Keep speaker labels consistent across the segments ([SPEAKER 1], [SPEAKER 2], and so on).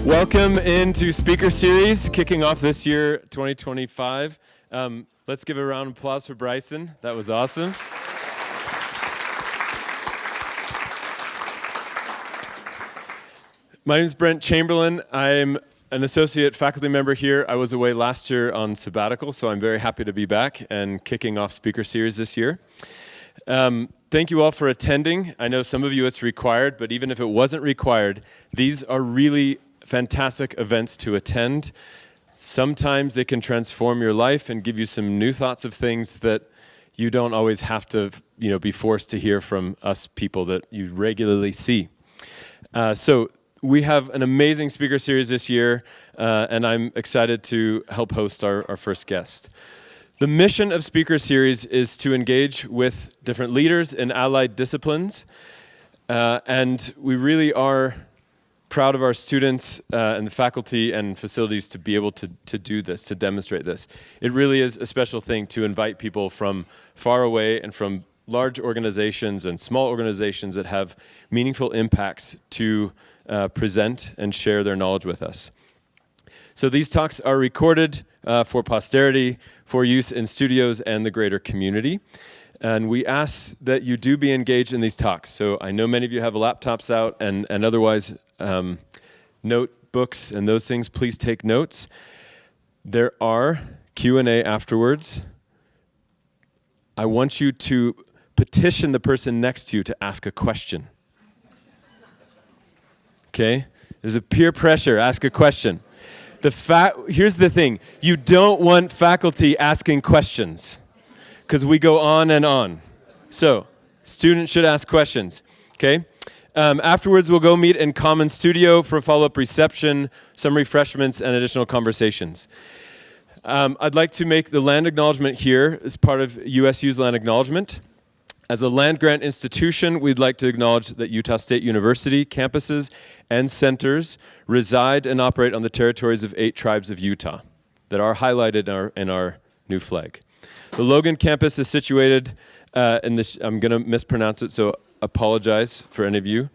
[SPEAKER 1] Welcome into Speaker Series, kicking off this year, 2025. Let's give a round of applause for Bryson. That was awesome. My name is Brent Chamberlain. I'm an associate faculty member here. I was away last year on sabbatical, so I'm very happy to be back and kicking off Speaker Series this year. Thank you all for attending. I know some of you it's required, but even if it wasn't required, these are really fantastic events to attend. Sometimes they can transform your life and give you some new thoughts of things that you don't always have to, be forced to hear from us people that you regularly see. So we have an amazing speaker series this year, and I'm excited to help host our first guest. The mission of Speaker Series is to engage with different leaders in allied disciplines, and we really are proud of our students and the faculty and facilities to be able to do this, to demonstrate this. It really is a special thing to invite people from far away and from large organizations and small organizations that have meaningful impacts to present and share their knowledge with us. So these talks are recorded for posterity, for use in studios and the greater community. And we ask that you do be engaged in these talks. So I know many of you have laptops out and otherwise notebooks and those things. Please take notes. There are Q&A afterwards. I want you to petition the person next to you to ask a question. Okay? There's a peer pressure. Ask a question. Here's the thing. You don't want faculty asking questions, because we go on and on. So, students should ask questions, okay? Afterwards, we'll go meet in Common Studio for a follow-up reception, some refreshments, and additional conversations. I'd like to make the land acknowledgement here as part of USU's land acknowledgement. As a land-grant institution, we'd like to acknowledge that Utah State University campuses and centers reside and operate on the territories of 8 tribes of Utah that are highlighted in our new flag. The Logan campus is situated in this, I'm going to mispronounce it, so apologize for any of you.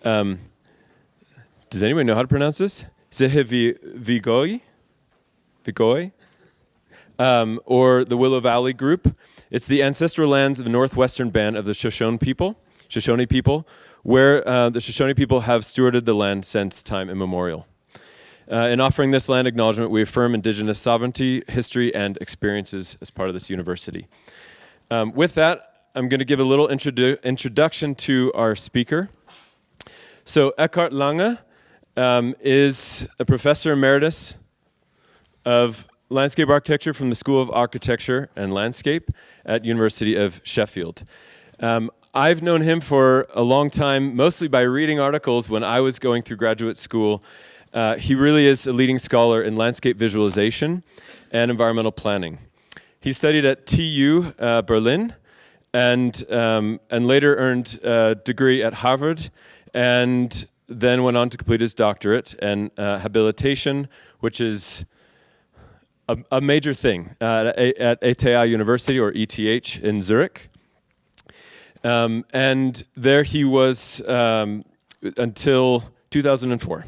[SPEAKER 1] Does anyone know how to pronounce this? Vigoi? Or the Willow Valley Group. It's the ancestral lands of the northwestern band of the Shoshone people, where the Shoshone people have stewarded the land since time immemorial. In offering this land acknowledgement, we affirm indigenous sovereignty, history, and experiences as part of this university. With that, I'm going to give a little introduction to our speaker. So Eckart Lange is a professor emeritus of landscape architecture from the School of Architecture and Landscape at University of Sheffield. I've known him for a long time, mostly by reading articles when I was going through graduate school. He really is a leading scholar in landscape visualization and environmental planning. He studied at TU Berlin and later earned a degree at Harvard, and then went on to complete his doctorate and habilitation, which is a major thing at ETH University, or ETH, in Zurich. And there he was until 2004.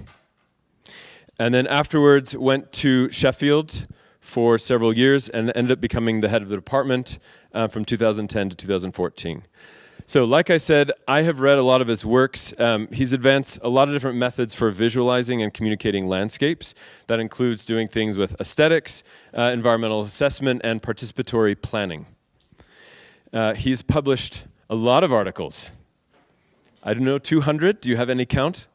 [SPEAKER 1] And then afterwards went to Sheffield for several years and ended up becoming the head of the department from 2010 to 2014. So like I said, I have read a lot of his works. He's advanced a lot of different methods for visualizing and communicating landscapes. That includes doing things with aesthetics, environmental assessment, and participatory planning. He's published a lot of articles. I don't know, 200? Do you have any count?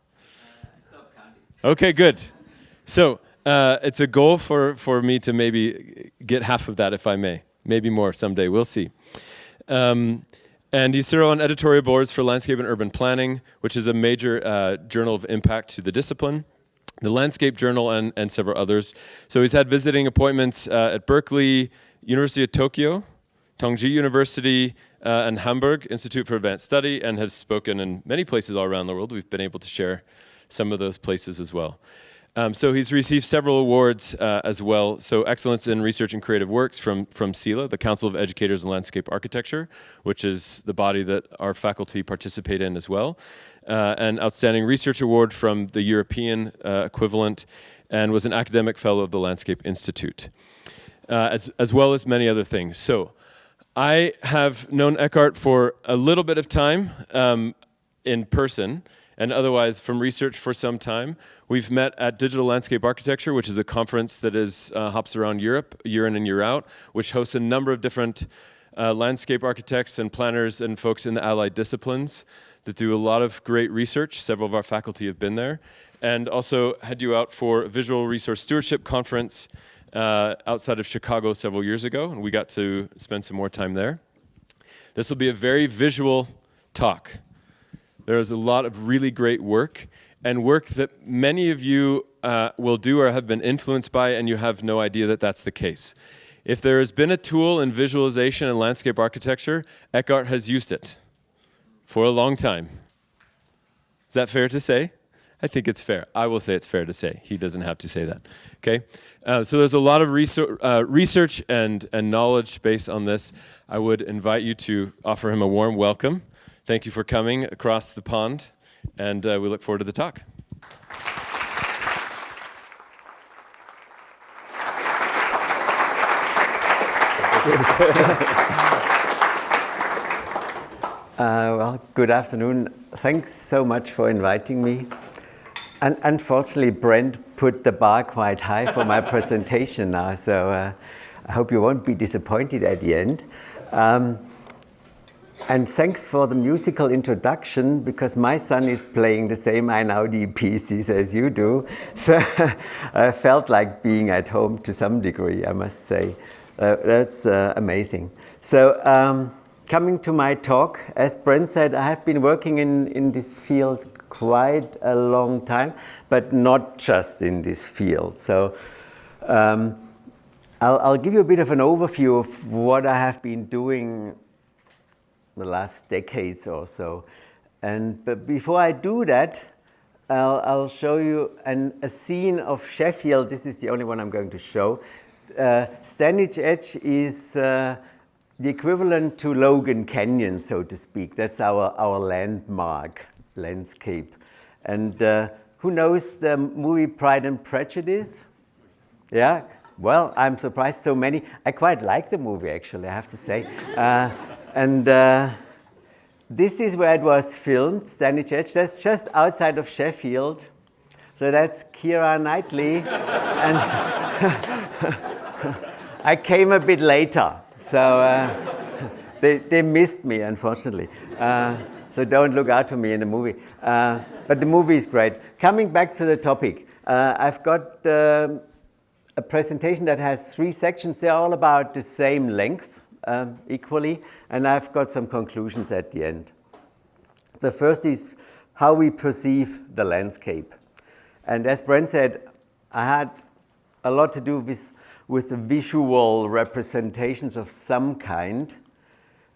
[SPEAKER 2] Stop counting.
[SPEAKER 1] Okay, good. So it's a goal for me to maybe get half of that, if I may. Maybe more someday. We'll see. And he's served on editorial boards for Landscape and Urban Planning, which is a major journal of impact to the discipline, the Landscape Journal, and several others. So he's had visiting appointments at Berkeley, University of Tokyo, Tongji University, and Hamburg Institute for Advanced Study, and has spoken in many places all around the world. We've been able to share some of those places as well. So he's received several awards as well. So excellence in research and creative works from CELA, the Council of Educators in Landscape Architecture, which is the body that our faculty participate in as well. An outstanding research award from the European equivalent, and was an academic fellow of the Landscape Institute, as well as many other things. So I have known Eckart for a little bit of time in person, and otherwise from research for some time. We've met at Digital Landscape Architecture, which is a conference that hops around Europe year in and year out, which hosts a number of different landscape architects and planners and folks in the allied disciplines that do a lot of great research. Several of our faculty have been there. And also had you out for a Visual Resource Stewardship Conference outside of Chicago several years ago, and we got to spend some more time there. This will be a very visual talk. There is a lot of really great work, and work that many of you will do or have been influenced by, and you have no idea that that's the case. If there has been a tool in visualization and landscape architecture, Eckart has used it for a long time. Is that fair to say? I think it's fair. I will say it's fair to say. He doesn't have to say that. Okay? So there's a lot of research and knowledge based on this. I would invite you to offer him a warm welcome. Thank you for coming across the pond, and we look forward to the talk.
[SPEAKER 3] Well, good afternoon. Thanks so much for inviting me. And unfortunately, Brent put the bar quite high for my presentation now, so I hope you won't be disappointed at the end. And thanks for the musical introduction, because my son is playing the same Einaudi pieces as you do. So I felt like being at home to some degree, I must say. That's amazing. So coming to my talk, as Brent said, I have been working in this field quite a long time, but not just in this field. So I'll give you a bit of an overview of what I have been doing the last decades or so. But before I do that, I'll show you a scene of Sheffield. This is the only one I'm going to show. Standage Edge is the equivalent to Logan Canyon, so to speak. That's our landmark landscape. And who knows the movie Pride and Prejudice? Yeah? Well, I'm surprised so many. I quite like the movie, actually, I have to say. And this is where it was filmed, Standage Edge. That's just outside of Sheffield. So that's Keira Knightley. And I came a bit later. So they missed me, unfortunately. So don't look out for me in the movie. But the movie is great. Coming back to the topic, I've got a presentation that has 3 sections. They're all about the same length. Equally, and I've got some conclusions at the end. The first is how we perceive the landscape. And as Brent said, I had a lot to do with the visual representations of some kind.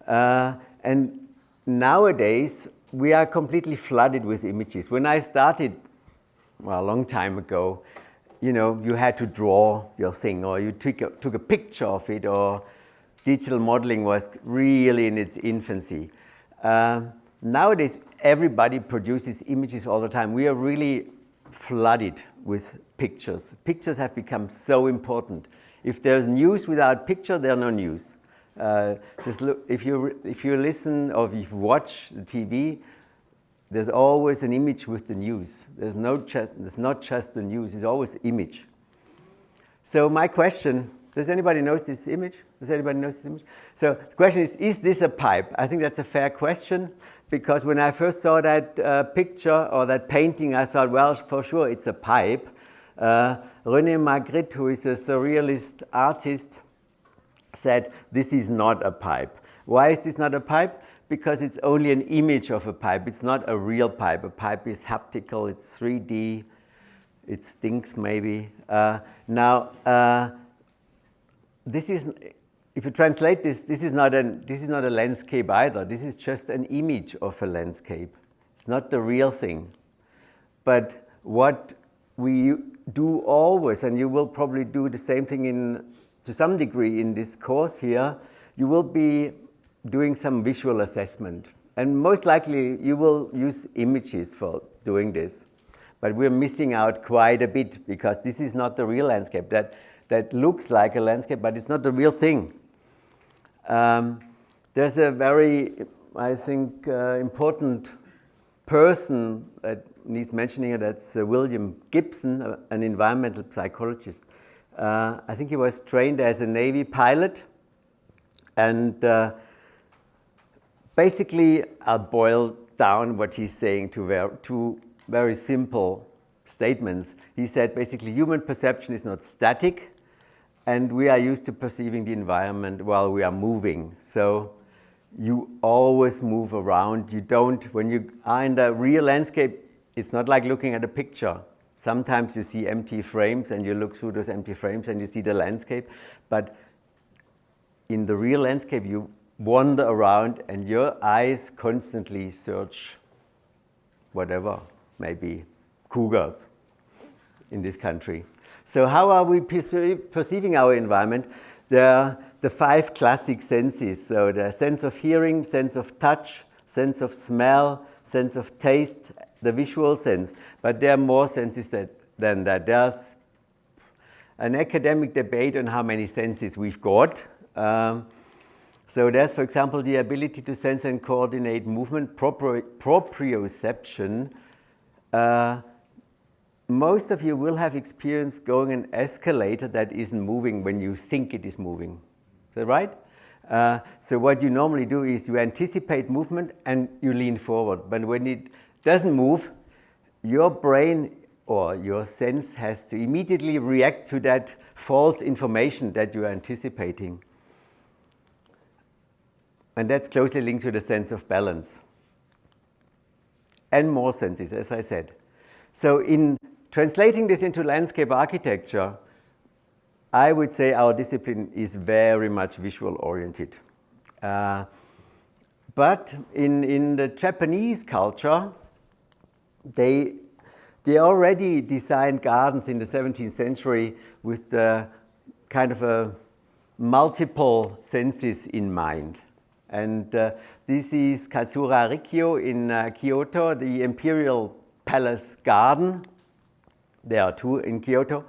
[SPEAKER 3] And nowadays, we are completely flooded with images. When I started, well, a long time ago, you had to draw your thing, or you took a picture of it, or digital modeling was really in its infancy. Nowadays, everybody produces images all the time. We are really flooded with pictures. Pictures have become so important. If there's news without picture, there's no news. Just look, if you listen or if you watch the TV, there's always an image with the news. There's not just the news, it's always image. So my question, does anybody notice this image? Does anybody notice this image? So the question is this a pipe? I think that's a fair question, because when I first saw that picture or that painting, I thought, well, for sure it's a pipe. René Magritte, who is a surrealist artist, said this is not a pipe. Why is this not a pipe? Because it's only an image of a pipe. It's not a real pipe. A pipe is haptical, it's 3D, it stinks maybe. This is, if you translate this is not a landscape either. This is just an image of a landscape. It's not the real thing. But what we do always, and you will probably do the same thing to some degree in this course here, you will be doing some visual assessment. And most likely you will use images for doing this. But we're missing out quite a bit because this is not the real landscape. That looks like a landscape, but it's not the real thing. There's a very, I think, important person that needs mentioning here. That's William Gibson, an environmental psychologist. I think he was trained as a Navy pilot. And basically, I'll boil down what he's saying to two very simple statements. He said basically human perception is not static, and we are used to perceiving the environment while we are moving. So you always move around. You don't, when you are in the real landscape, it's not like looking at a picture. Sometimes you see empty frames and you look through those empty frames and you see the landscape. But in the real landscape, you wander around and your eyes constantly search whatever, maybe cougars in this country. So how are we perceiving our environment? There are the 5 classic senses. So the sense of hearing, sense of touch, sense of smell, sense of taste, the visual sense. But there are more senses than that. There's an academic debate on how many senses we've got. So there's, for example, the ability to sense and coordinate movement, proprioception. Most of you will have experienced going an escalator that isn't moving when you think it is moving. Is that right? So what you normally do is you anticipate movement and you lean forward. But when it doesn't move, your brain or your sense has to immediately react to that false information that you're anticipating. And that's closely linked to the sense of balance. And more senses, as I said. So in translating this into landscape architecture, I would say our discipline is very much visual oriented. But in the Japanese culture, they already designed gardens in the 17th century with the kind of a multiple senses in mind. And this is Katsura Rikyo in Kyoto, the Imperial Palace Garden. There are 2 in Kyoto.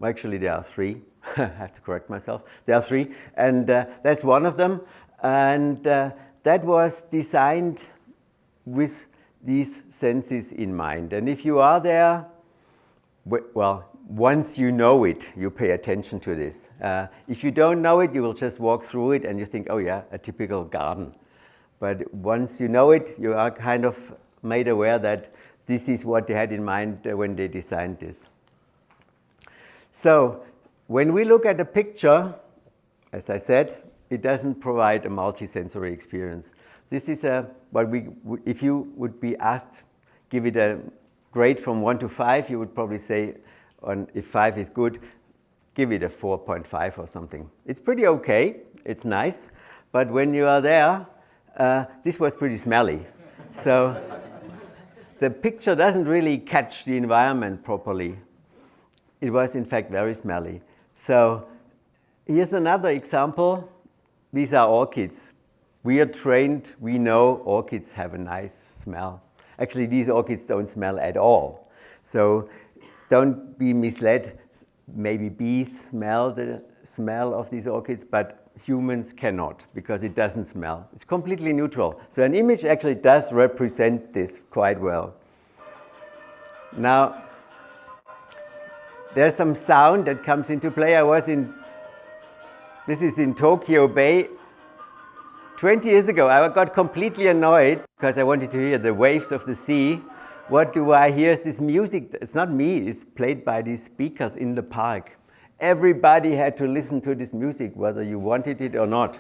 [SPEAKER 3] Actually, there are 3. I have to correct myself. There are 3, and that's one of them. And that was designed with these senses in mind. And if you are there, well, once you know it, you pay attention to this. If you don't know it, you will just walk through it and you think, oh yeah, a typical garden. But once you know it, you are kind of made aware that this is what they had in mind when they designed this. So when we look at a picture, as I said, it doesn't provide a multisensory experience. This is if you would be asked, give it a grade from 1 to 5, you would probably say, if 5 is good, give it a 4.5 or something. It's pretty okay, it's nice, but when you are there, this was pretty smelly. So the picture doesn't really catch the environment properly. It was in fact very smelly. So here's another example. These are orchids. We are trained, we know orchids have a nice smell. Actually, these orchids don't smell at all. So don't be misled. Maybe bees smell the smell of these orchids, but humans cannot because it doesn't smell. It's completely neutral. So an image actually does represent this quite well. Now, there's some sound that comes into play. This is in Tokyo Bay. 20 years ago, I got completely annoyed because I wanted to hear the waves of the sea. What do I hear is this music. It's not me, it's played by these speakers in the park. Everybody had to listen to this music, whether you wanted it or not.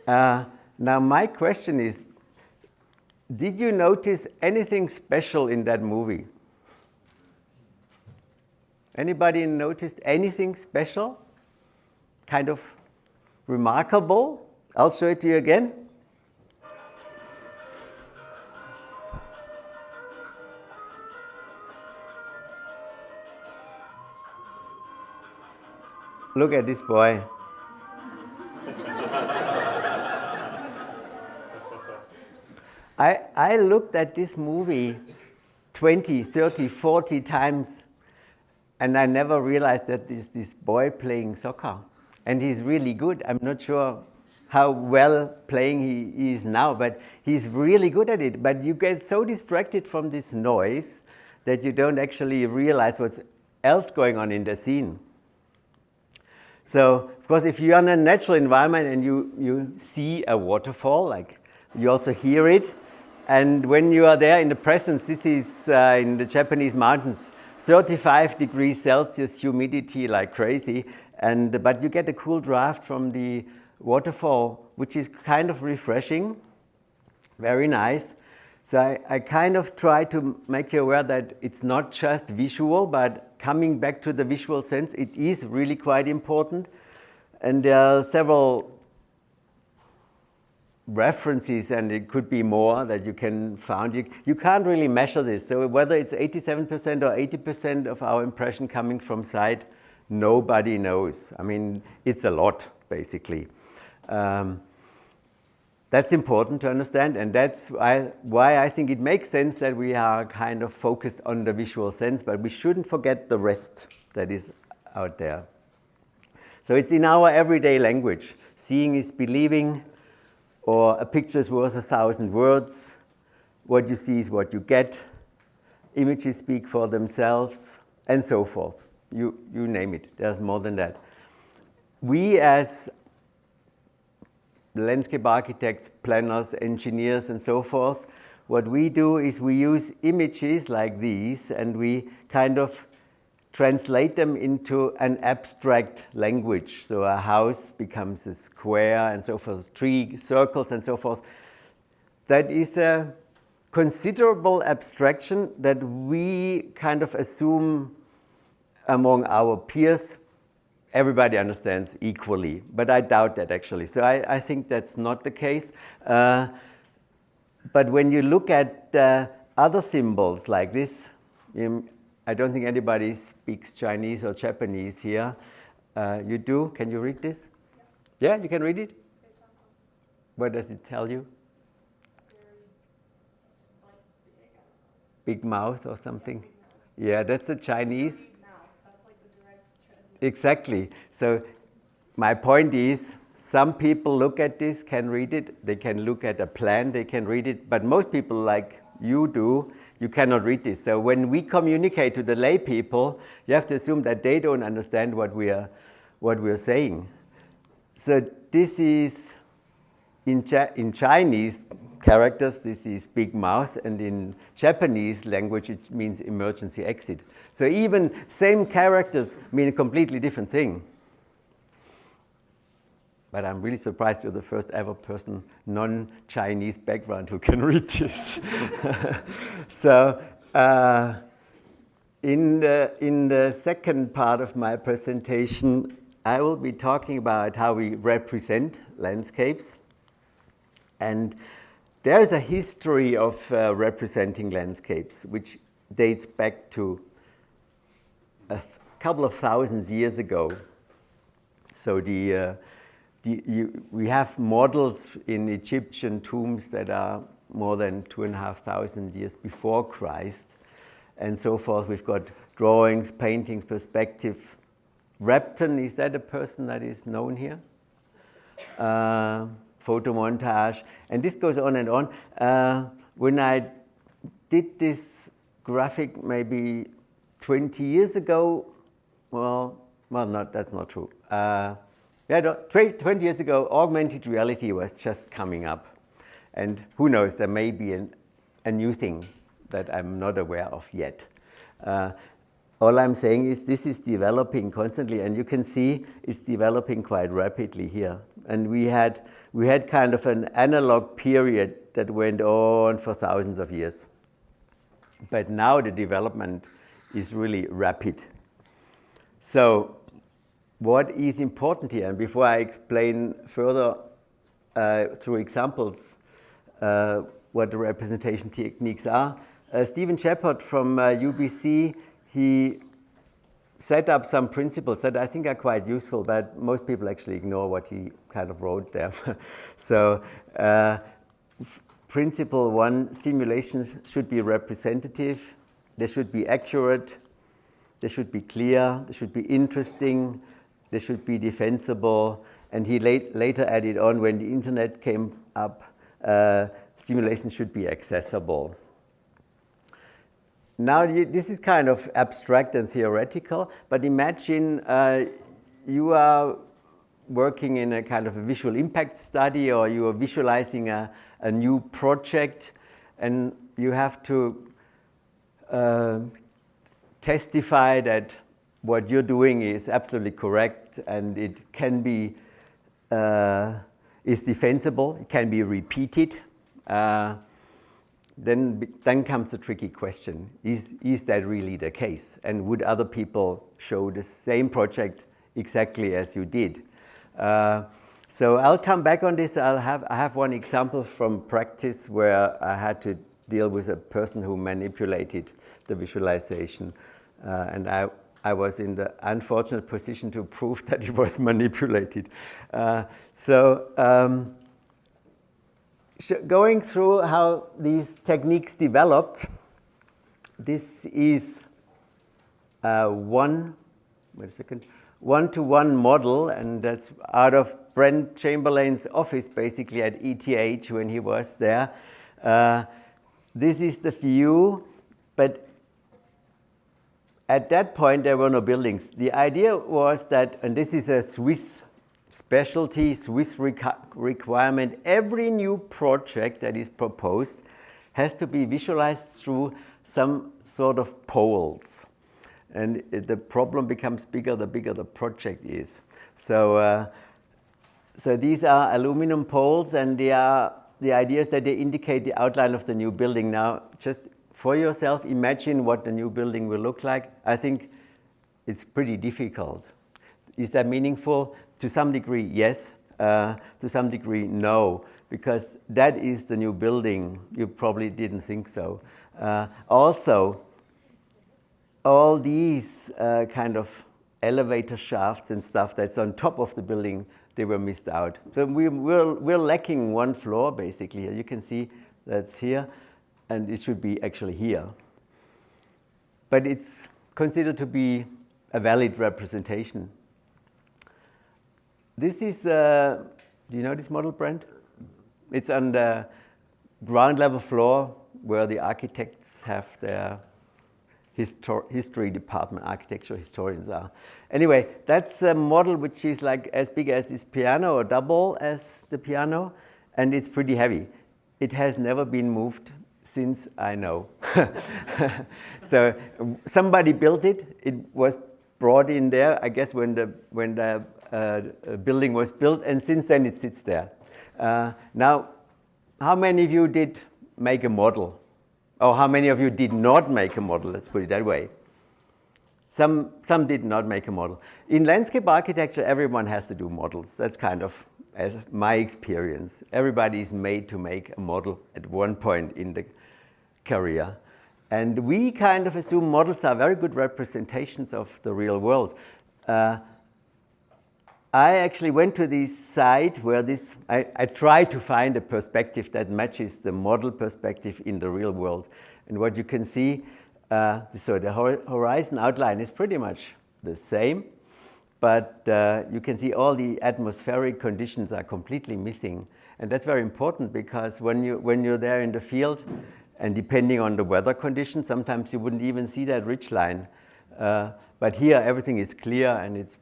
[SPEAKER 3] Now, my question is, did you notice anything special in that movie? Anybody noticed anything special? Kind of remarkable? I'll show it to you again. Look at this boy. I looked at this movie 20, 30, 40 times, and I never realized that there's this boy playing soccer. And he's really good. I'm not sure how well playing he is now, but he's really good at it. But you get so distracted from this noise that you don't actually realize what's else going on in the scene. So, of course, if you're in a natural environment and you see a waterfall, like you also hear it, and when you are there in the presence, this is in the Japanese mountains, 35 degrees Celsius humidity like crazy, but you get a cool draft from the waterfall, which is kind of refreshing, very nice. So I kind of try to make you aware that it's not just visual, but coming back to the visual sense, it is really quite important. And there are several references, and it could be more that you can find. You can't really measure this. So whether it's 87% or 80% of our impression coming from sight, nobody knows. I mean, it's a lot, basically. That's important to understand, and that's why I think it makes sense that we are kind of focused on the visual sense, but we shouldn't forget the rest that is out there. So it's in our everyday language. Seeing is believing, or a picture is worth 1,000 words. What you see is what you get. Images speak for themselves, and so forth. You name it. There's more than that. We as landscape architects, planners, engineers, and so forth, what we do is we use images like these, and we kind of translate them into an abstract language. So a house becomes a square and so forth, tree, circles, and so forth. That is a considerable abstraction that we kind of assume among our peers everybody understands equally, but I doubt that actually. So I think that's not the case. But when you look at other symbols like this, I don't think anybody speaks Chinese or Japanese here. You do? Can you read this? Yeah, you can read it? What does it tell you? Big mouth or something? Yeah, that's the Chinese. Exactly. So my point is, some people look at this, can read it. They can look at a plan, they can read it. But most people, like you do, you cannot read this. So when we communicate to the lay people, you have to assume that they don't understand what we are saying. So this is, in Chinese characters, this is big mouth, and in Japanese language, it means emergency exit. So even same characters mean a completely different thing. But I'm really surprised you're the first ever person, non-Chinese background, who can read this. So in the second part of my presentation, I will be talking about how we represent landscapes. And there's a history of representing landscapes, which dates back to a couple of thousands years ago. So we have models in Egyptian tombs that are more than 2,500 years before Christ, and so forth. We've got drawings, paintings, perspective. Repton, is that a person that is known here? Photo montage, and this goes on and on. When I did this graphic maybe 20 years ago, that's not true. 20 years ago, augmented reality was just coming up. And who knows, there may be a new thing that I'm not aware of yet. All I'm saying is this is developing constantly, and you can see it's developing quite rapidly here. And we had kind of an analog period that went on for thousands of years. But now the development is really rapid. So what is important here, and before I explain further through examples what the representation techniques are, Stephen Shepard from UBC, he set up some principles that I think are quite useful, but most people actually ignore what he kind of wrote there. So, principle one, simulations should be representative, they should be accurate, they should be clear, they should be interesting, they should be defensible, and he later added on, when the internet came up, simulations should be accessible. Now, this is kind of abstract and theoretical, but imagine you are working in a kind of a visual impact study, or you are visualizing a new project, and you have to testify that what you're doing is absolutely correct, and it can be is defensible, it can be repeated. Then comes the tricky question, is that really the case? And would other people show the same project exactly as you did? So I'll come back on this. I have one example from practice where I had to deal with a person who manipulated the visualization. And I was in the unfortunate position to prove that it was manipulated. Going through how these techniques developed, this is one-to-one model, and that's out of Brent Chamberlain's office, basically at ETH when he was there. This is the view, but at that point there were no buildings. The idea was that, and this is a Swiss specialty, Swiss requirement, every new project that is proposed has to be visualized through some sort of poles. And the problem becomes bigger the bigger the project is. So these are aluminum poles, and the idea is that they indicate the outline of the new building. Now, just for yourself, imagine what the new building will look like. I think it's pretty difficult. Is that meaningful? To some degree, yes. To some degree, no, because that is the new building. You probably didn't think so. Also, all these kind of elevator shafts and stuff that's on top of the building, they were missed out. So we're lacking one floor, basically. You can see that's here, and it should be actually here. But it's considered to be a valid representation. This is, do you know this model, Brent? It's on the ground level floor where the architects have their history department, architectural historians are. Anyway, that's a model which is like as big as this piano or double as the piano, and it's pretty heavy. It has never been moved since I know. So somebody built it. It was brought in there, I guess, when the building was built, and since then it sits there. Now, how many of you did make a model? Or how many of you did not make a model? Let's put it that way. Some did not make a model. In landscape architecture, everyone has to do models. That's kind of as my experience. Everybody is made to make a model at one point in the career. And we kind of assume models are very good representations of the real world. I actually went to this site where I tried to find a perspective that matches the model perspective in the real world. And what you can see, so the horizon outline is pretty much the same, but you can see all the atmospheric conditions are completely missing. And that's very important, because when you're there in the field, and depending on the weather conditions, sometimes you wouldn't even see that ridge line. But here everything is clear and it's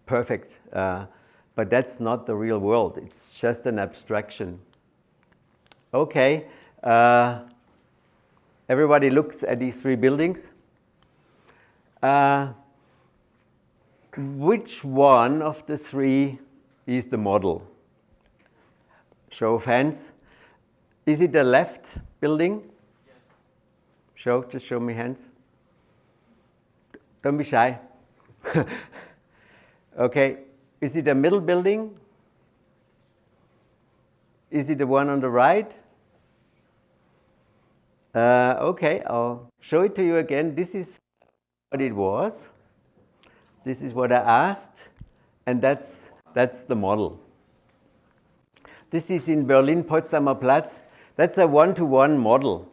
[SPEAKER 3] perfect, but that's not the real world. It's just an abstraction. Okay, everybody looks at these three buildings. Which one of the three is the model? Show of hands. Is it the left building? Yes. Just show me hands. Don't be shy. Okay, is it the middle building? Is it the one on the right? Okay, I'll show it to you again. This is what it was. This is what I asked, and that's the model. This is in Berlin, Potsdamer Platz. That's a one-to-one model.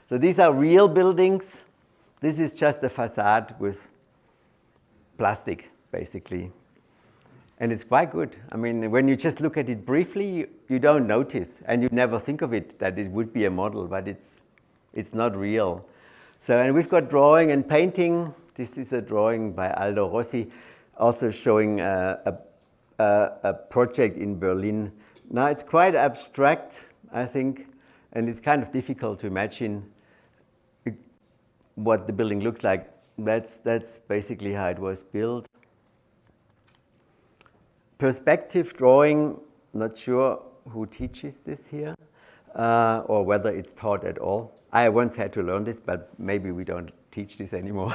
[SPEAKER 3] So these are real buildings. This is just a facade with plastic, basically. And it's quite good. I mean, when you just look at it briefly, you don't notice, and you never think of it that it would be a model, but it's not real. So, and we've got drawing and painting. This is a drawing by Aldo Rossi, also showing a project in Berlin. Now, it's quite abstract, I think, and it's kind of difficult to imagine what the building looks like. That's basically how it was built. Perspective drawing, not sure who teaches this here, or whether it's taught at all. I once had to learn this, but maybe we don't teach this anymore.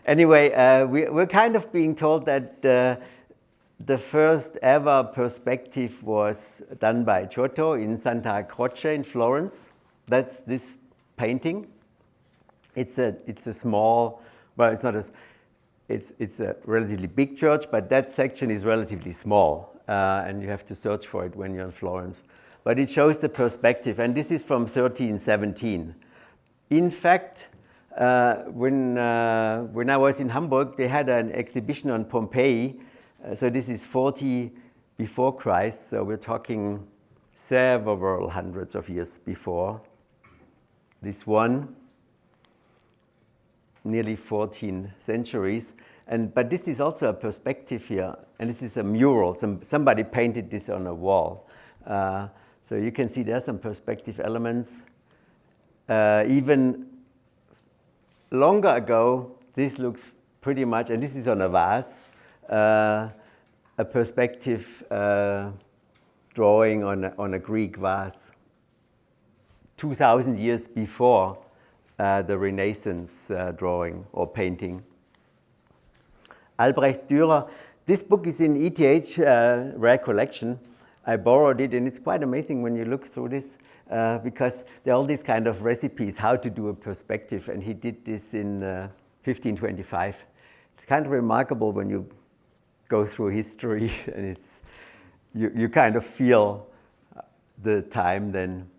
[SPEAKER 3] Anyway, we're kind of being told that the first ever perspective was done by Giotto in Santa Croce in Florence. That's this painting. It's a small, well, it's not as, it's a relatively big church, but that section is relatively small, and you have to search for it when you're in Florence. But it shows the perspective, and this is from 1317. In fact, when I was in Hamburg, they had an exhibition on Pompeii. So this is 40 before Christ, so we're talking several hundreds of years before this one, nearly 14 centuries. But this is also a perspective here, and this is a mural. Somebody painted this on a wall. So you can see there's some perspective elements. Even longer ago, this looks pretty much, and this is on a vase, a perspective drawing on a Greek vase 2,000 years before the Renaissance drawing or painting. Albrecht Dürer, this book is in ETH rare collection. I borrowed it, and it's quite amazing when you look through this because there are all these kind of recipes how to do a perspective, and he did this in 1525. It's kind of remarkable when you go through history, and you kind of feel the time then.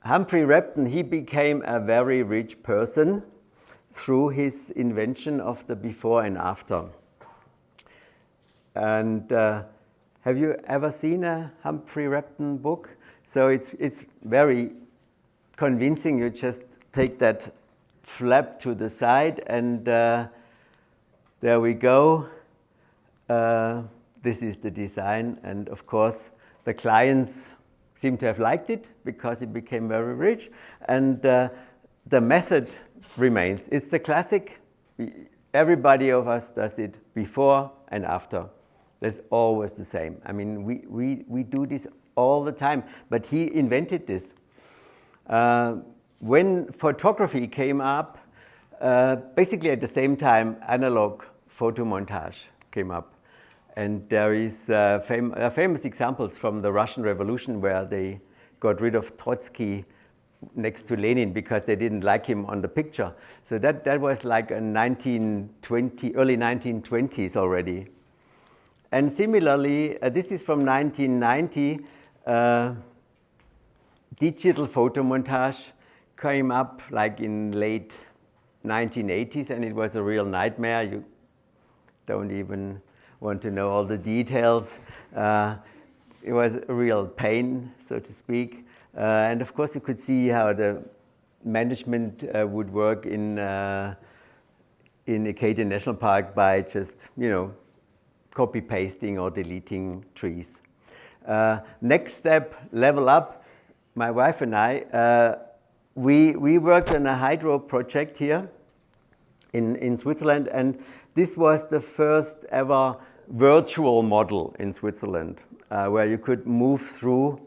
[SPEAKER 3] Humphrey Repton, he became a very rich person through his invention of the before and after. And have you ever seen a Humphrey Repton book? So it's very convincing. You just take that flap to the side, and there we go. This is the design, and of course the clients seem to have liked it because it became very rich, and the method remains. It's the classic. Everybody of us does it before and after. That's always the same. I mean, we do this all the time, but he invented this. When photography came up, basically at the same time, analog photomontage came up. And there is famous examples from the Russian Revolution where they got rid of Trotsky next to Lenin because they didn't like him on the picture. So that was like a early 1920s already. And similarly, this is from 1990, digital photomontage came up like in late 1980s, and it was a real nightmare. You don't even want to know all the details. It was a real pain, so to speak. And of course, you could see how the management would work in Acadia National Park by just, copy-pasting or deleting trees. Next step, level up. My wife and I, we worked on a hydro project here in Switzerland, and this was the first ever virtual model in Switzerland, where you could move through.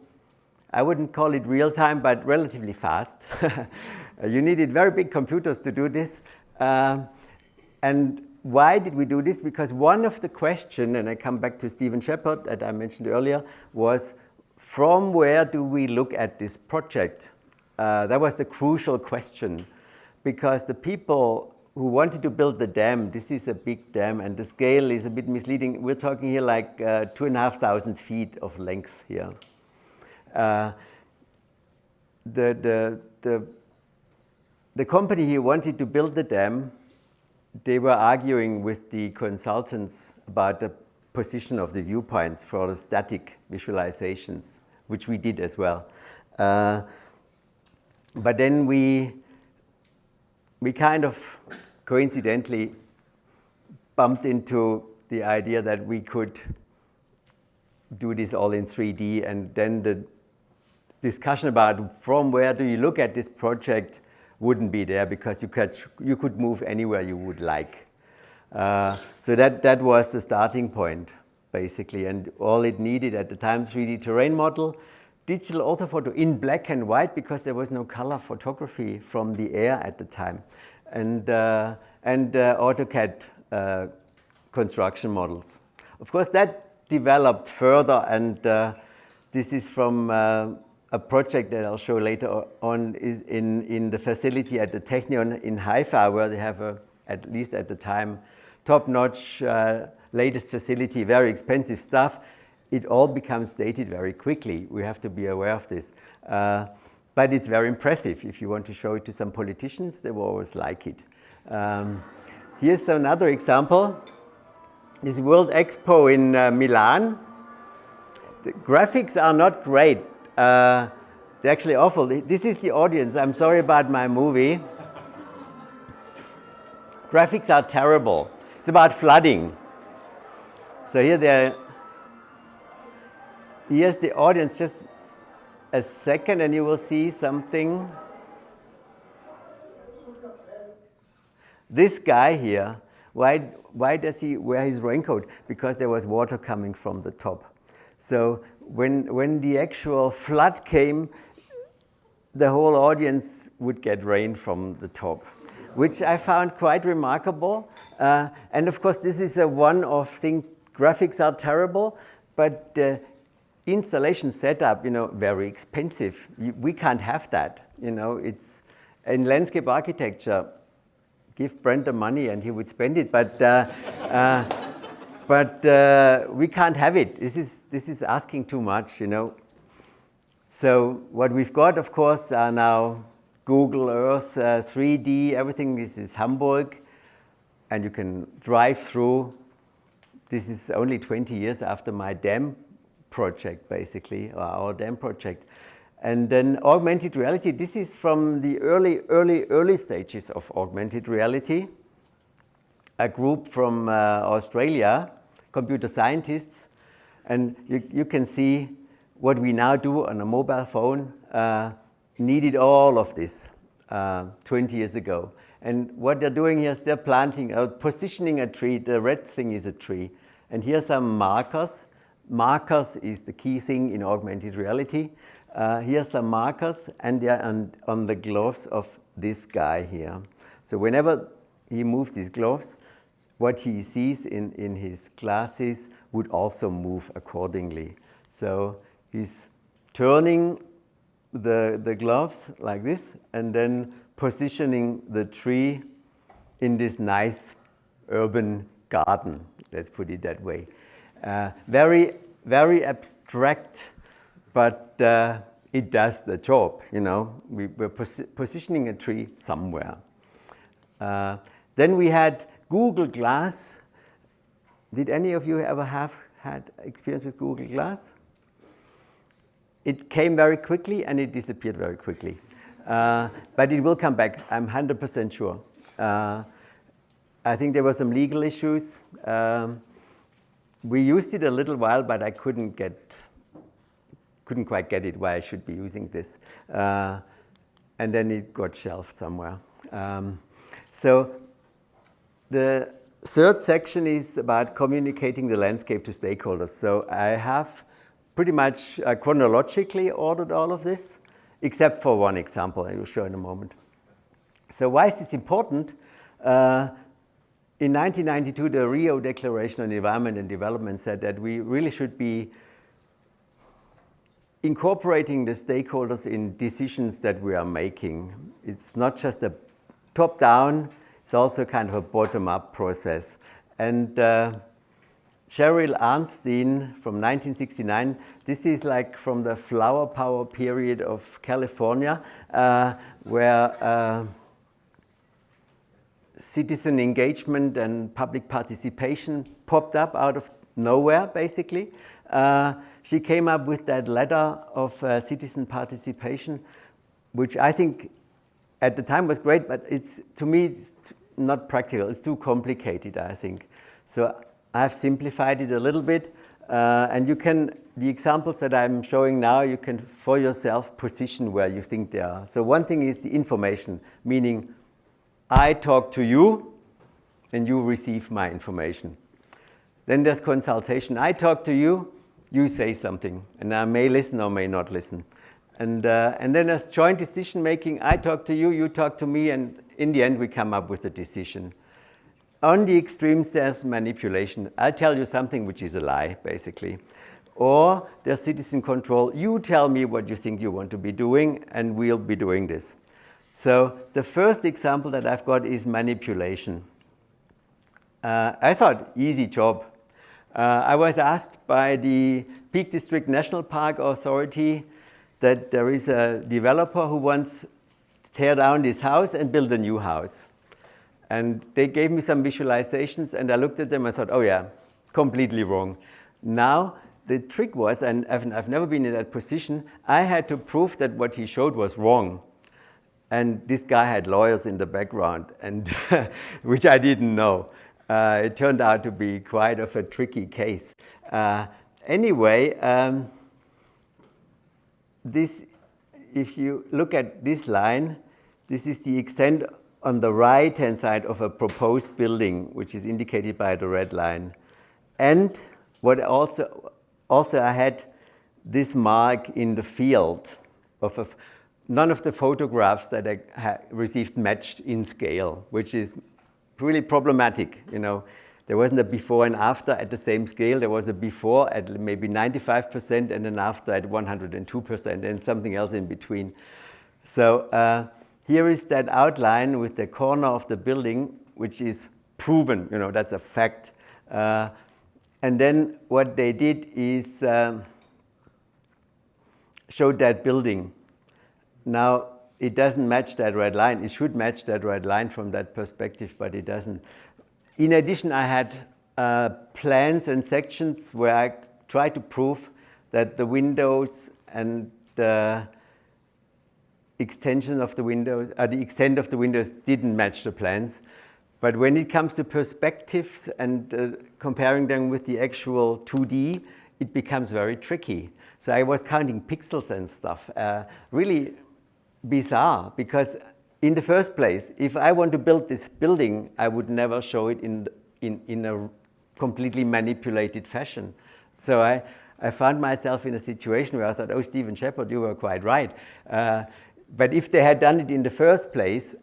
[SPEAKER 3] I wouldn't call it real time, but relatively fast. You needed very big computers to do this. And why did we do this? Because one of the questions, and I come back to Stephen Shepard that I mentioned earlier, was from where do we look at this project? That was the crucial question, because the people who wanted to build the dam. This is a big dam, and the scale is a bit misleading. We're talking here like 2,500 feet of length here. The company who wanted to build the dam, they were arguing with the consultants about the position of the viewpoints for the static visualizations, which we did as well. But then we kind of coincidentally bumped into the idea that we could do this all in 3D, and then the discussion about from where do you look at this project wouldn't be there, because you could move anywhere you would like. So that was the starting point, basically, and all it needed at the time, 3D terrain model, digital orthophoto in black and white, because there was no color photography from the air at the time, and AutoCAD construction models. Of course, that developed further, and this is from a project that I'll show later on is in the facility at the Technion in Haifa, where they have at least at the time, top-notch, latest facility, very expensive stuff. It all becomes dated very quickly. We have to be aware of this. But it's very impressive. If you want to show it to some politicians, they will always like it. Here's another example. This World Expo in Milan. The graphics are not great. They're actually awful. This is the audience. I'm sorry about my movie. Graphics are terrible. It's about flooding. So here's the audience. Just a second and you will see something. This guy here, why does he wear his raincoat? Because there was water coming from the top. So when the actual flood came, the whole audience would get rain from the top, which I found quite remarkable. And of course, this is a one-off thing. Graphics are terrible, but the installation setup, very expensive. We can't have that. It's in landscape architecture. Give Brent the money and he would spend it, but we can't have it. This is asking too much, So what we've got, of course, are now Google Earth, 3D, everything. This is Hamburg, and you can drive through. This is only 20 years after my dam project, basically, or our dam project. And then augmented reality, this is from the early stages of augmented reality. A group from Australia, computer scientists, and you can see what we now do on a mobile phone needed all of this 20 years ago. And what they're doing here is they're positioning a tree. The red thing is a tree. And here are some markers. Markers is the key thing in augmented reality. Here are some markers, and they're on the gloves of this guy here. So whenever he moves his gloves, what he sees in his glasses would also move accordingly. So he's turning the gloves like this, and then positioning the tree in this nice urban garden. Let's put it that way. Very, very abstract, but it does the job, We're positioning a tree somewhere. Then we had Google Glass. Did any of you ever have had experience with Google Glass? It came very quickly and it disappeared very quickly. But it will come back, I'm 100% sure. I think there were some legal issues. We used it a little while, but I couldn't quite get it why I should be using this. And then it got shelved somewhere. So the third section is about communicating the landscape to stakeholders. So I have pretty much chronologically ordered all of this, except for one example I will show in a moment. So why is this important? In 1992, the Rio Declaration on Environment and Development said that we really should be incorporating the stakeholders in decisions that we are making. It's not just a top-down, It's also kind of a bottom-up process. And Cheryl Arnstein from 1969, this is like from the flower power period of California, where citizen engagement and public participation popped up out of nowhere, basically. She came up with that ladder of citizen participation, which I think at the time was great, but to me it's not practical. It's too complicated, I think. So I've simplified it a little bit, and the examples that I'm showing now, you can for yourself position where you think they are. So one thing is the information, meaning I talk to you and you receive my information. Then there's consultation. I talk to you, you say something, and I may listen or may not listen. And then there's joint decision making. I talk to you, you talk to me, and in the end we come up with a decision. On the extremes, there's manipulation. I'll tell you something which is a lie, basically. Or there's citizen control. You tell me what you think you want to be doing, and we'll be doing this. So the first example that I've got is manipulation. I thought, easy job. I was asked by the Peak District National Park Authority that there is a developer who wants to tear down this house and build a new house. And they gave me some visualizations, and I looked at them and thought, oh yeah, completely wrong. Now, the trick was, and I've never been in that position, I had to prove that what he showed was wrong. And this guy had lawyers in the background, and which I didn't know. It turned out to be quite of a tricky case. Anyway, if you look at this line, this is the extent on the right-hand side of a proposed building, which is indicated by the red line. And what also I had this mark in the field of none of the photographs that I received matched in scale, which is really problematic. You know, there wasn't a before and after at the same scale. There was a before at maybe 95% and an after at 102% and something else in between. So here is that outline with the corner of the building, which is proven, you know, that's a fact. And then what they did is showed that building. Now, it doesn't match that red line. It should match that red line from that perspective, but it doesn't. In addition, I had plans and sections where I tried to prove that the windows and the extension of the windows, the extent of the windows didn't match the plans. But when it comes to perspectives and comparing them with the actual 2D, it becomes very tricky. So I was counting pixels and stuff. Really bizarre, because in the first place, if I want to build this building, I would never show it in a completely manipulated fashion. So I found myself in a situation where I thought, oh, Stephen Shepard, you were quite right. But if they had done it in the first place,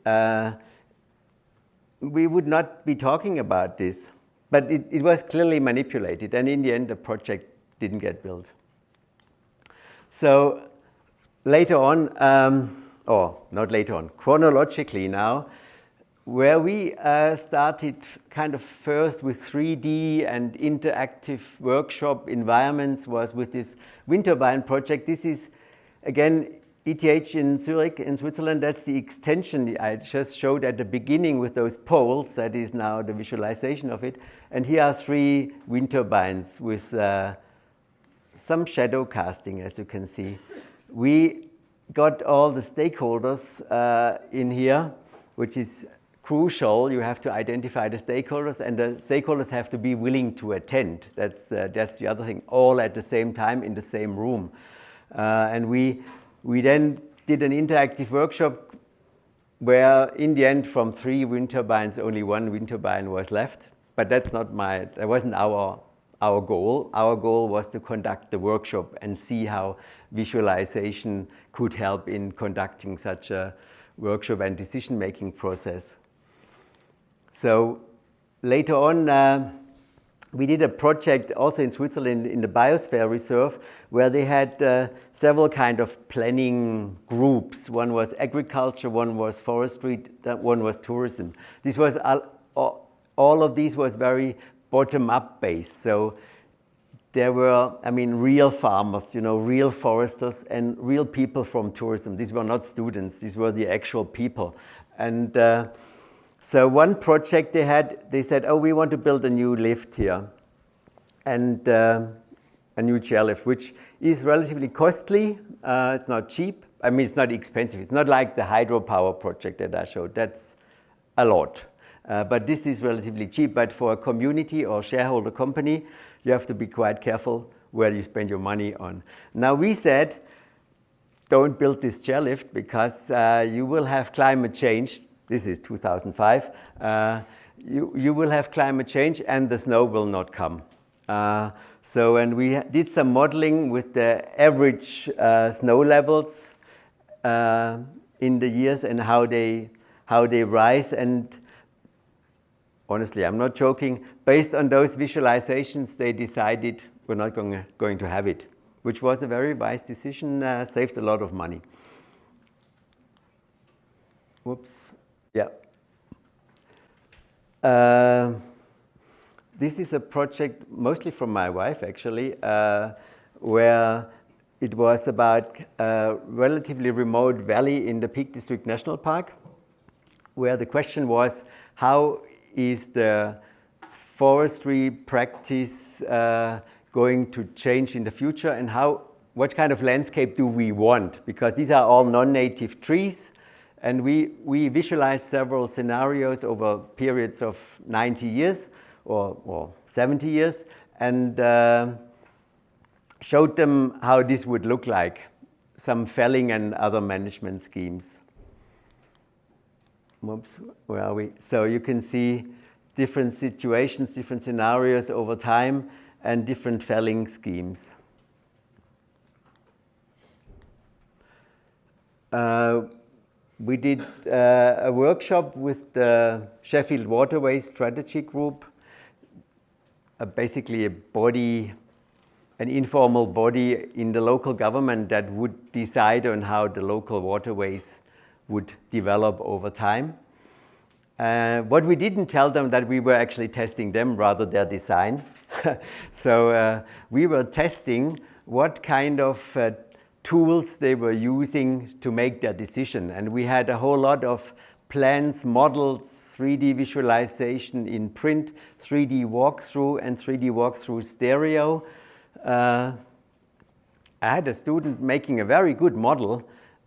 [SPEAKER 3] we would not be talking about this. But it was clearly manipulated, and in the end, the project didn't get built. So later on, or not later on, chronologically now, where we started kind of first with 3D and interactive workshop environments was with this wind turbine project. This is, again, ETH in Zurich in Switzerland. That's the extension I just showed at the beginning with those poles. That is now the visualization of it. And here are 3 wind turbines with some shadow casting, as you can see. We got all the stakeholders in here, which is crucial. You have to identify the stakeholders, and the stakeholders have to be willing to attend. That's the other thing, all at the same time in the same room. And we then did an interactive workshop where, in the end, from 3 wind turbines, only 1 wind turbine was left. But that wasn't our goal. Our goal was to conduct the workshop and see how visualization could help in conducting such a workshop and decision-making process. So later on, we did a project also in Switzerland in the Biosphere Reserve where they had several kind of planning groups. One was agriculture, one was forestry, one was tourism. This was all of these was very bottom-up based. So there were, I mean, real farmers, you know, real foresters and real people from tourism. These were not students, these were the actual people. And so one project they said, oh, we want to build a new lift here and a new chairlift, which is relatively costly. It's not cheap. I mean, it's not expensive. It's not like the hydropower project that I showed. That's a lot. But this is relatively cheap. But for a community or shareholder company, you have to be quite careful where you spend your money on. Now we said, don't build this chairlift because you will have climate change. This is 2005. You will have climate change and the snow will not come. So when we did some modeling with the average snow levels in the years and how they rise, and honestly, I'm not joking, based on those visualizations, they decided we're not going to have it, which was a very wise decision, saved a lot of money. Whoops, yeah. This is a project mostly from my wife, actually, where it was about a relatively remote valley in the Peak District National Park, where the question was, how is the forestry practice going to change in the future, and what kind of landscape do we want? Because these are all non-native trees, and we visualized several scenarios over periods of 90 years or 70 years, and showed them how this would look like, some felling and other management schemes. Oops, where are we? So you can see different situations, different scenarios over time, and different felling schemes. We did a workshop with the Sheffield Waterways Strategy Group, basically a body, an informal body in the local government that would decide on how the local waterways would develop over time. What we didn't tell them that we were actually testing them, rather their design. So we were testing what kind of tools they were using to make their decision. And we had a whole lot of plans, models, 3D visualization in print, 3D walkthrough, and 3D walkthrough stereo. I had a student making a very good model,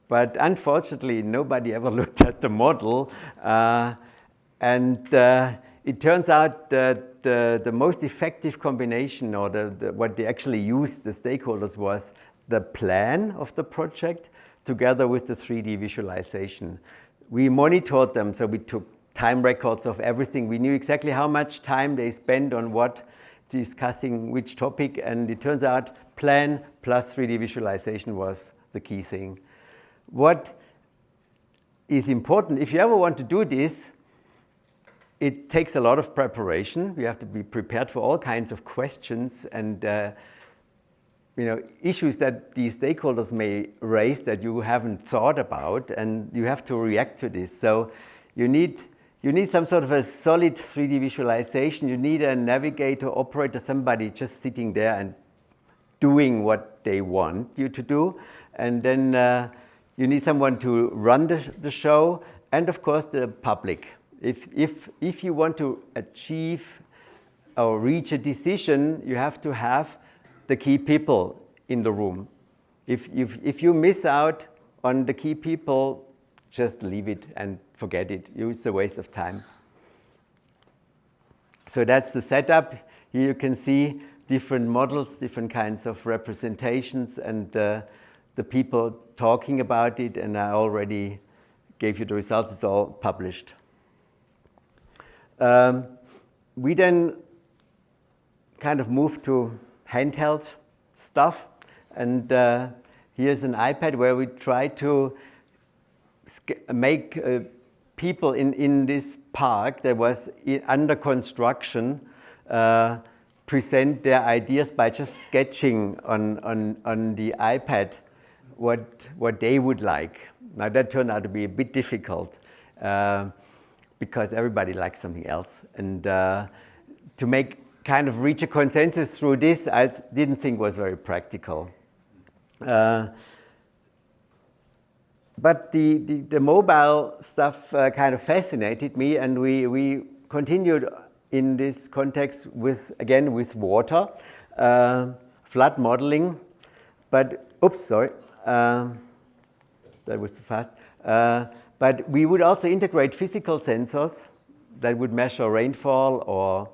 [SPEAKER 3] but unfortunately nobody ever looked at the model. And it turns out that the most effective combination, or what they actually used, the stakeholders, was the plan of the project together with the 3D visualization. We monitored them, so we took time records of everything. We knew exactly how much time they spent on what, discussing which topic, and it turns out plan plus 3D visualization was the key thing. What is important, if you ever want to do this, it takes a lot of preparation. You have to be prepared for all kinds of questions and issues that these stakeholders may raise that you haven't thought about, and you have to react to this. So you need some sort of a solid 3D visualization. You need a navigator, operator, somebody just sitting there and doing what they want you to do. And then you need someone to run the show, and of course the public. If you want to achieve or reach a decision, you have to have the key people in the room. If you miss out on the key people, just leave it and forget it. It's a waste of time. So that's the setup. Here you can see different models, different kinds of representations, and the people talking about it, and I already gave you the results. It's all published. We then kind of moved to handheld stuff, and here's an iPad where we try to make people in this park that was under construction present their ideas by just sketching on the iPad what they would like. Now that turned out to be a bit difficult because everybody likes something else. And to reach a consensus through this, I didn't think was very practical. But the mobile stuff kind of fascinated me, and we continued in this context with water, flood modeling. But, oops, sorry, that was too fast. But we would also integrate physical sensors that would measure rainfall or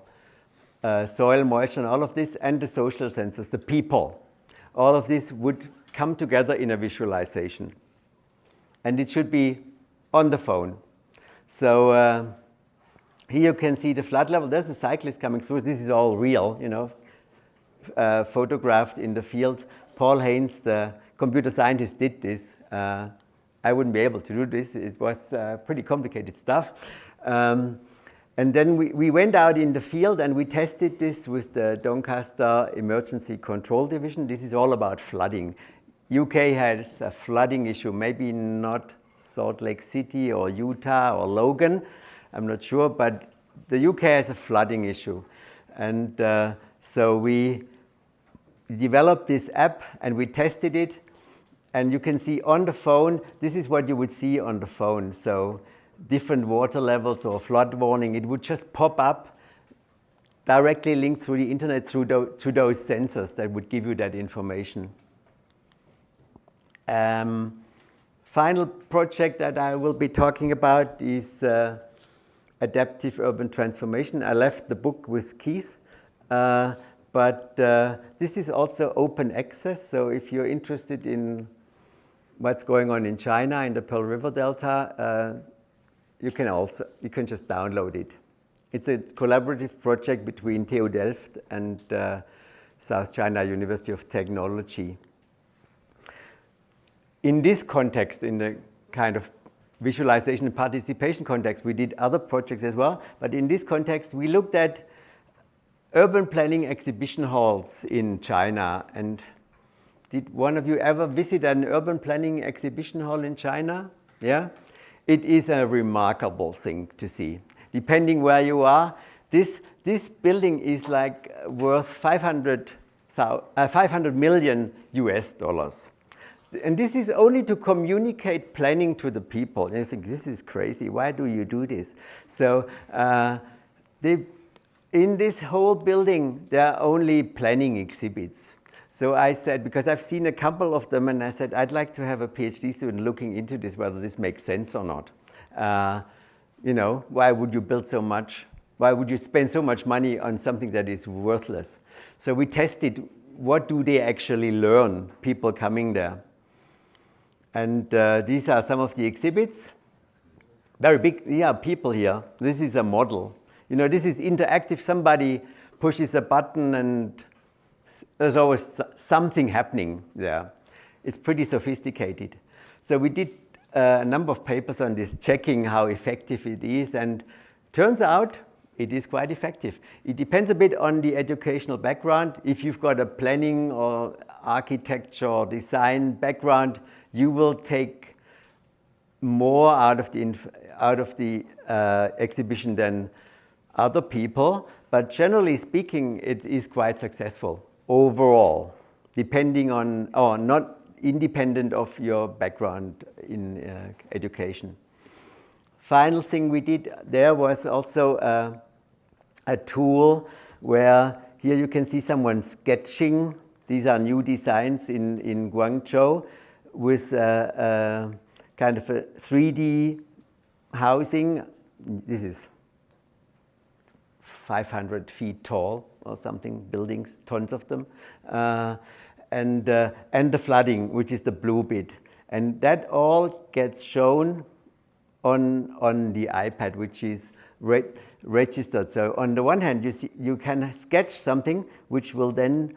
[SPEAKER 3] soil moisture and all of this, and the social sensors, the people. All of this would come together in a visualization. And it should be on the phone. So here you can see the flood level. There's a cyclist coming through. This is all real, photographed in the field. Paul Haynes, the computer scientist, did this. I wouldn't be able to do this. It was pretty complicated stuff. And then we went out in the field and we tested this with the Doncaster Emergency Control Division. This is all about flooding. UK has a flooding issue, maybe not Salt Lake City or Utah or Logan, I'm not sure, but the UK has a flooding issue. And so we developed this app and we tested it, and you can see on the phone, this is what you would see on the phone. So different water levels or flood warning, it would just pop up, directly linked through the internet through those sensors that would give you that information. Final project that I will be talking about is adaptive urban transformation. I left the book with Keith, but this is also open access. So if you're interested in what's going on in China in the Pearl River Delta, you can just download it. It's a collaborative project between TU Delft and South China University of Technology. In this context, in the kind of visualization and participation context, we did other projects as well. But in this context, we looked at urban planning exhibition halls in China. And did one of you ever visit an urban planning exhibition hall in China? Yeah? It is a remarkable thing to see. Depending where you are, this building is like worth 500 million US dollars. And this is only to communicate planning to the people. And you think, this is crazy. Why do you do this? So in this whole building, there are only planning exhibits. So I said, because I've seen a couple of them, and I said, I'd like to have a PhD student looking into this, whether this makes sense or not. Why would you build so much? Why would you spend so much money on something that is worthless? So we tested, what do they actually learn, people coming there? And these are some of the exhibits. Very big, people here. This is a model. This is interactive. Somebody pushes a button and there's always something happening there. It's pretty sophisticated. So we did a number of papers on this, checking how effective it is, and turns out it is quite effective. It depends a bit on the educational background. If you've got a planning or architecture or design background, you will take more out of the exhibition than other people. But generally speaking, it is quite successful overall, depending on, or not independent of your background in education. Final thing we did there was also a tool where here you can see someone sketching. These are new designs in Guangzhou with kind of a 3D housing. This is 500 feet tall or something, buildings, tons of them. And the flooding, which is the blue bit. And that all gets shown on the iPad, which is registered. So on the one hand, you can sketch something which will then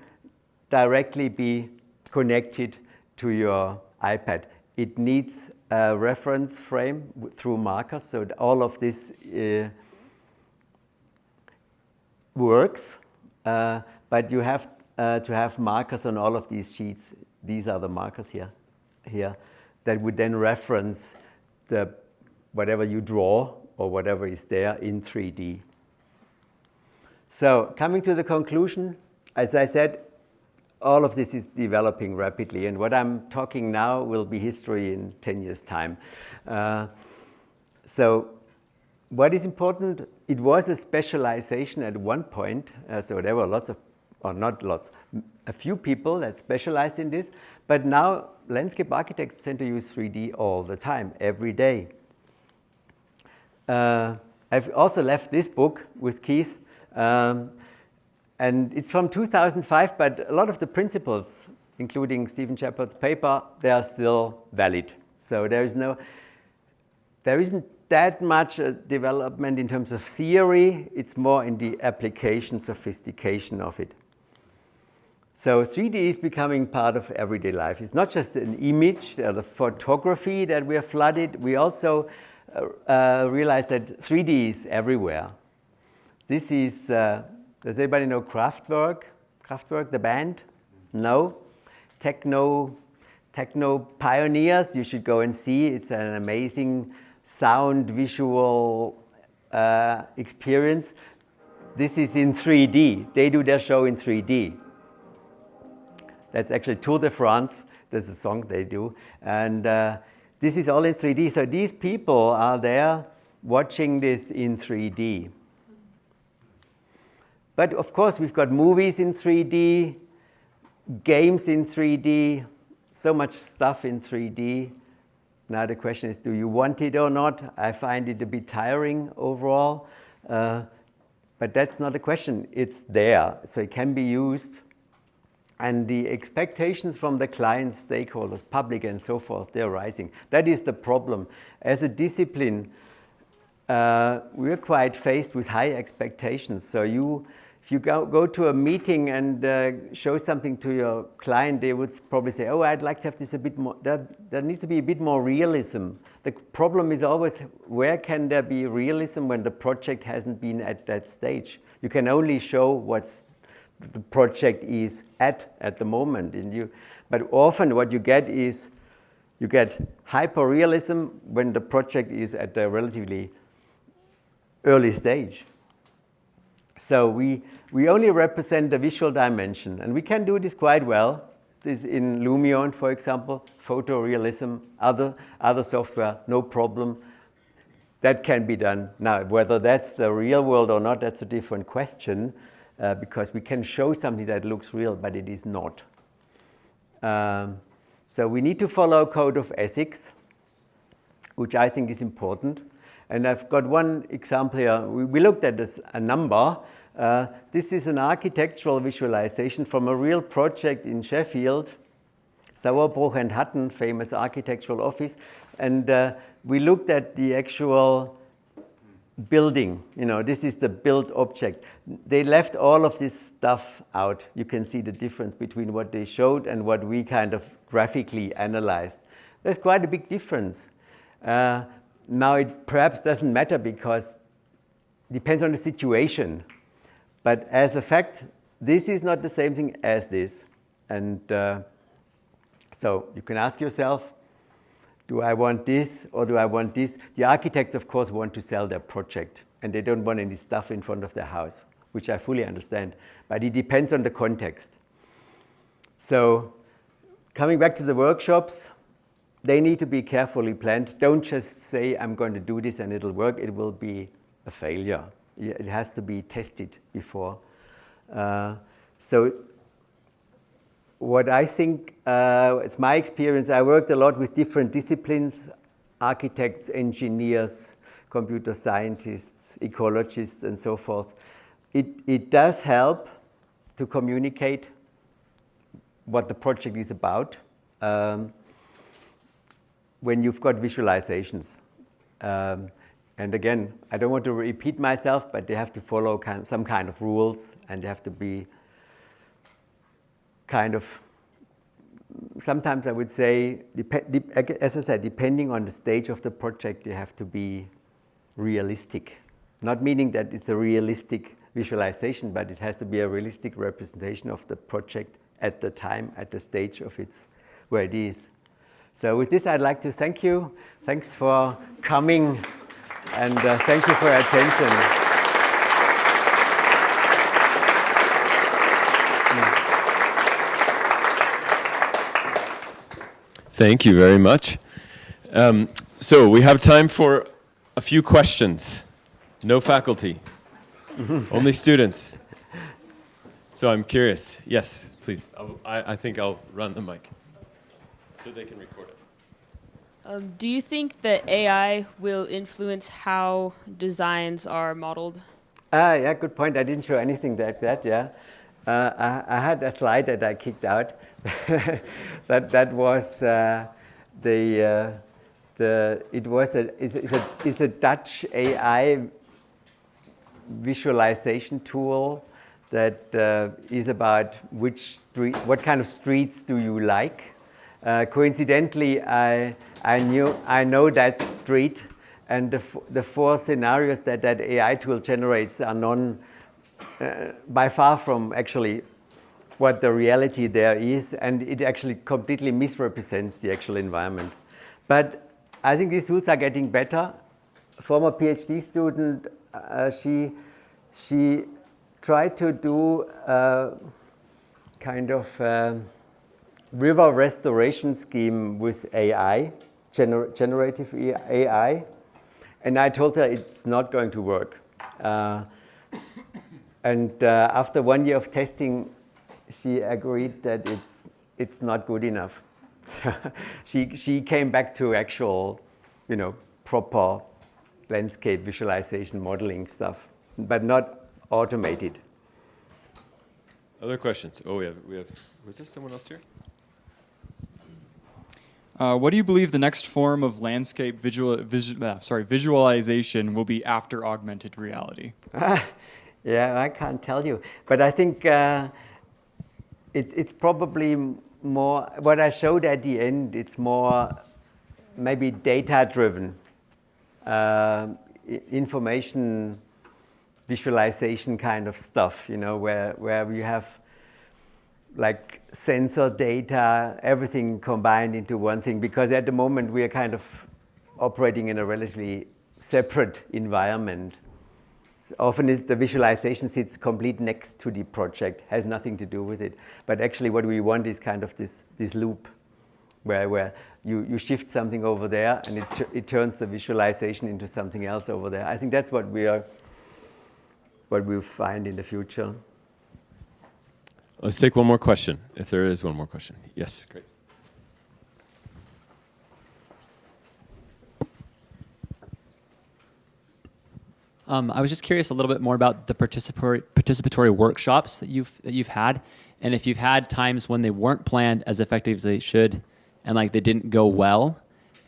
[SPEAKER 3] directly be connected to your iPad. It needs a reference frame through markers, so all of this works. but you have to have markers on all of these sheets. These are the markers here that would then reference whatever you draw or whatever is there in 3D. So coming to the conclusion, as I said, all of this is developing rapidly, and what I'm talking now will be history in 10 years' time. So what is important, it was a specialization at one point, so there were lots of, or not lots, a few people that specialized in this, but now landscape architects tend to use 3D all the time, every day. I've also left this book with Keith, and it's from 2005, but a lot of the principles, including Stephen Shepard's paper, they are still valid. So there isn't that much development in terms of theory. It's more in the application sophistication of it. So 3D is becoming part of everyday life. It's not just an image, the photography that we are flooded. We also realize that 3D is everywhere. This is, does anybody know Kraftwerk? Kraftwerk, the band? No? Techno pioneers, you should go and see. It's an amazing sound, visual experience. This is in 3D. They do their show in 3D. That's actually Tour de France. There's a song they do. And this is all in 3D. So these people are there watching this in 3D. But of course, we've got movies in 3D, games in 3D, so much stuff in 3D. Now the question is, do you want it or not? I find it a bit tiring overall. But that's not the question. It's there, so it can be used. And the expectations from the clients, stakeholders, public, and so forth, they're rising. That is the problem. As a discipline, we're quite faced with high expectations. So if you go to a meeting and show something to your client, they would probably say, oh, I'd like to have this a bit more, there needs to be a bit more realism. The problem is always, where can there be realism when the project hasn't been at that stage? You can only show what's the project is at the moment. But often what you get is, you get hyper-realism when the project is at the relatively early stage. So we only represent the visual dimension, and we can do this quite well. This in Lumion, for example, photorealism, other software, no problem. That can be done. Now, whether that's the real world or not, that's a different question. Because we can show something that looks real, but it is not. So we need to follow a code of ethics, which I think is important. And I've got one example here. We looked at this, a number. This is an architectural visualization from a real project in Sheffield, Sauerbruch and Hutton, famous architectural office. And we looked at the actual building, this is the built object. They left all of this stuff out. You can see the difference between what they showed and what we kind of graphically analyzed. There's quite a big difference. Now it perhaps doesn't matter because it depends on the situation. But as a fact, this is not the same thing as this. And so you can ask yourself, do I want this or do I want this? The architects, of course, want to sell their project, and they don't want any stuff in front of their house, which I fully understand. But it depends on the context. So coming back to the workshops, they need to be carefully planned. Don't just say, I'm going to do this and it'll work. It will be a failure. It has to be tested before. So what I think, it's my experience, I worked a lot with different disciplines, architects, engineers, computer scientists, ecologists, and so forth. It does help to communicate what the project is about when you've got visualizations. And again, I don't want to repeat myself, but they have to follow some kind of rules, and they have to be kind of, sometimes I would say, as I said, depending on the stage of the project, they have to be realistic. Not meaning that it's a realistic visualization, but it has to be a realistic representation of the project at the time, at the stage of its where it is. So with this, I'd like to thank you. Thanks for coming, and thank you for your attention.
[SPEAKER 1] Thank you very much. So we have time for a few questions. No faculty, only students. So I'm curious. Yes, please. I think I'll run the mic so they can record it.
[SPEAKER 4] Do you think that AI will influence how designs are modeled?
[SPEAKER 3] Yeah, good point. I didn't show anything like that. Yeah, I had a slide that I kicked out. that was it's a Dutch AI visualization tool that is about what kind of streets do you like. Coincidentally, I know that street, and the 4 scenarios that AI tool generates are by far from actually what the reality there is, and it actually completely misrepresents the actual environment. But I think these tools are getting better. Former PhD student, she tried to do kind of river restoration scheme with AI, generative AI, and I told her it's not going to work. And after 1 year of testing, she agreed that it's not good enough. So she came back to actual, proper landscape visualization modeling stuff, but not automated.
[SPEAKER 1] Other questions? Oh, we have. Was there someone else here?
[SPEAKER 5] What do you believe the next form of landscape visualization will be after augmented reality?
[SPEAKER 3] Yeah, I can't tell you, but I think it's probably more what I showed at the end. It's more maybe data-driven information visualization kind of stuff. Where you have like sensor data, everything combined into one thing. Because at the moment we are kind of operating in a relatively separate environment. Often the visualization sits complete next to the project, has nothing to do with it. But actually what we want is kind of this loop where you shift something over there and it turns the visualization into something else over there. I think that's what we'll find in the future.
[SPEAKER 1] Let's take one more question, if there is one more question. Yes, great.
[SPEAKER 2] I was just curious a little bit more about the participatory workshops that you've had, and if you've had times when they weren't planned as effective as they should, and like they didn't go well,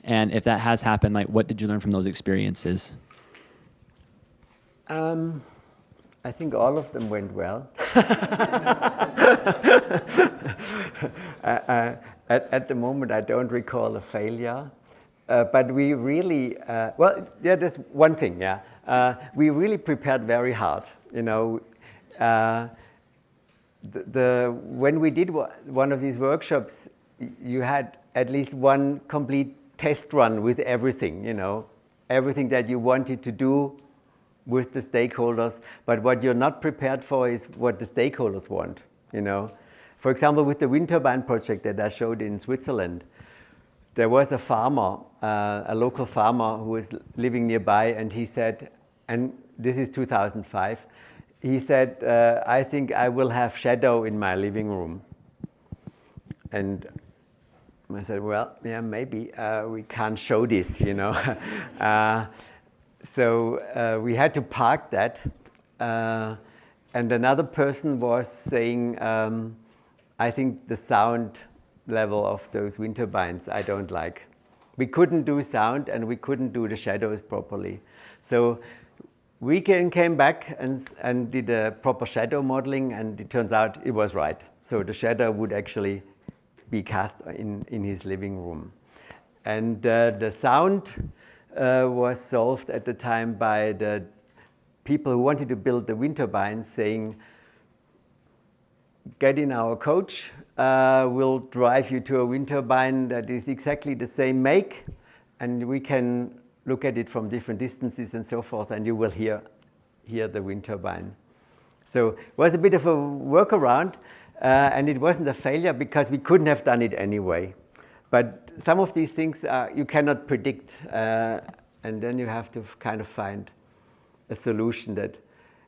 [SPEAKER 2] and if that has happened, like what did you learn from those experiences?
[SPEAKER 3] I think all of them went well. At the moment, I don't recall a failure. But we really, there's one thing, we really prepared very hard. When we did one of these workshops, you had at least one complete test run with everything, everything that you wanted to do with the stakeholders. But what you're not prepared for is what the stakeholders want, For example, with the wind turbine project that I showed in Switzerland, there was a farmer, a local farmer who was living nearby, and he said, and this is 2005, he said, I think I will have shadow in my living room. And I said, well, yeah, maybe we can't show this, So we had to park that. And another person was saying, I think the sound level of those wind turbines I don't like. We couldn't do sound and we couldn't do the shadows properly. So we came back and did a proper shadow modeling, and it turns out it was right. So the shadow would actually be cast in his living room. And the sound was solved at the time by the people who wanted to build the wind turbines saying, get in our coach, we'll drive you to a wind turbine that is exactly the same make, and we can look at it from different distances and so forth, and you will hear the wind turbine. So it was a bit of a workaround, and it wasn't a failure because we couldn't have done it anyway. But some of these things you cannot predict, and then you have to kind of find a solution that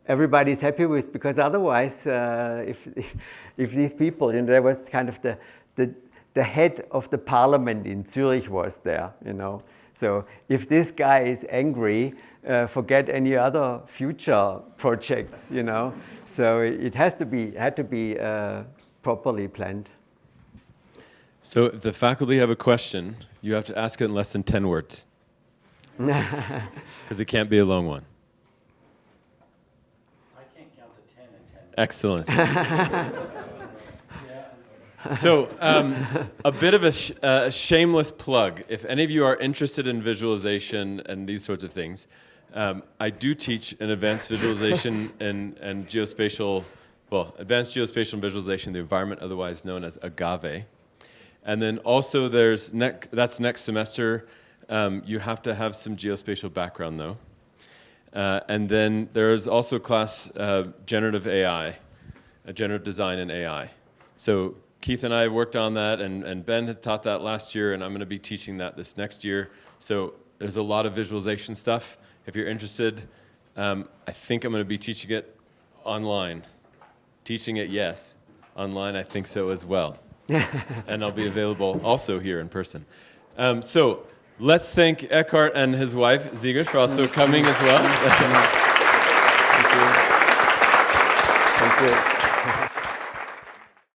[SPEAKER 3] everybody's happy with, because otherwise, if these people, there was kind of the head of the parliament in Zurich was there, So if this guy is angry, forget any other future projects, So it had to be properly planned.
[SPEAKER 1] So if the faculty have a question, you have to ask it in less than 10 words. Because it can't be a long one.
[SPEAKER 6] I can't count to 10 in 10 minutes.
[SPEAKER 1] Excellent. So a bit of a shameless plug. If any of you are interested in visualization and these sorts of things, I do teach an advanced visualization and geospatial, advanced geospatial and visualization of the environment, otherwise known as AGAVE. And then also that's next semester. You have to have some geospatial background though. And then there's also a class, generative AI, generative design and AI. So Keith and I worked on that, and Ben had taught that last year, and I'm going to be teaching that this next year. So there's a lot of visualization stuff. If you're interested, I think I'm going to be teaching it online. Teaching it, yes. Online, I think so as well. And I'll be available also here in person. So let's thank Eckart and his wife, Sigrid, for also coming as well.
[SPEAKER 3] Thank you. Thank you.